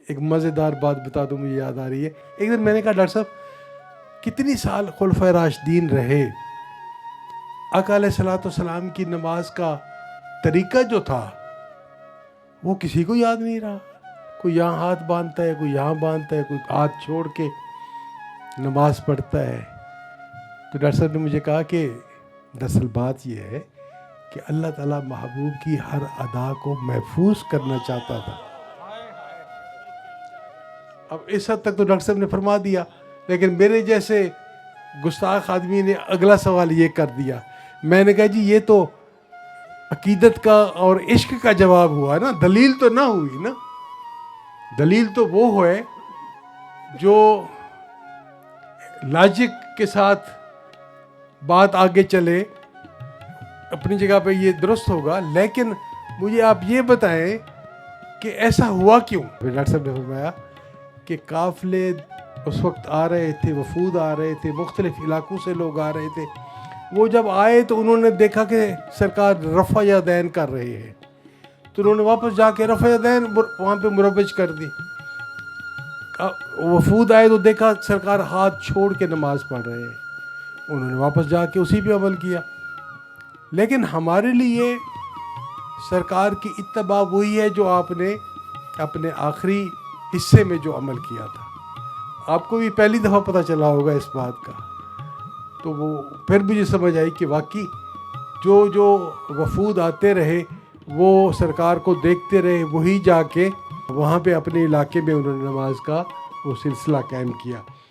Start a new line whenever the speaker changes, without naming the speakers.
ایک مزیدار بات بتا دوں، مجھے یاد آ رہی ہے. ایک دن میں نے کہا ڈاکٹر صاحب کتنی سال خلفائے راشدین رہے، آقا علیہ الصلوۃ والسلام کی نماز کا طریقہ جو تھا وہ کسی کو یاد نہیں رہا. کوئی یہاں ہاتھ باندھتا ہے، کوئی یہاں باندھتا ہے، کوئی ہاتھ چھوڑ کے نماز پڑھتا ہے. تو ڈاکٹر صاحب نے مجھے کہا کہ دراصل بات یہ ہے کہ اللہ تعالیٰ محبوب کی ہر ادا کو محفوظ کرنا چاہتا تھا. اب اس حد تک تو ڈاکٹر صاحب نے فرما دیا، لیکن میرے جیسے گستاخ آدمی نے اگلا سوال یہ کر دیا. میں نے کہا جی یہ تو عقیدت کا اور عشق کا جواب ہوا نا، دلیل تو نہ ہوئی نا. دلیل تو وہ ہوئے جو لاجک کے ساتھ بات آگے چلے، اپنی جگہ پہ یہ درست ہوگا. لیکن مجھے آپ یہ بتائیں کہ ایسا ہوا کیوں؟ ڈاکٹر صاحب نے فرمایا کہ قافلے اس وقت آ رہے تھے، وفود آ رہے تھے، مختلف علاقوں سے لوگ آ رہے تھے. وہ جب آئے تو انہوں نے دیکھا کہ سرکار رفع یدین کر رہے ہیں، تو انہوں نے واپس جا کے رفع یدین وہاں پہ مروج کر دی. وفود آئے تو دیکھا سرکار ہاتھ چھوڑ کے نماز پڑھ رہے ہیں، انہوں نے واپس جا کے اسی پہ عمل کیا. لیکن ہمارے لیے سرکار کی اتباع وہی ہے جو آپ نے اپنے آخری حصے میں جو عمل کیا تھا. آپ کو بھی پہلی دفعہ پتہ چلا ہوگا اس بات کا. تو وہ پھر مجھے سمجھ آئی کہ واقعی جو وفود آتے رہے وہ سرکار کو دیکھتے رہے، وہی جا کے وہاں پہ اپنے علاقے میں انہوں نے نماز کا وہ سلسلہ قائم کیا.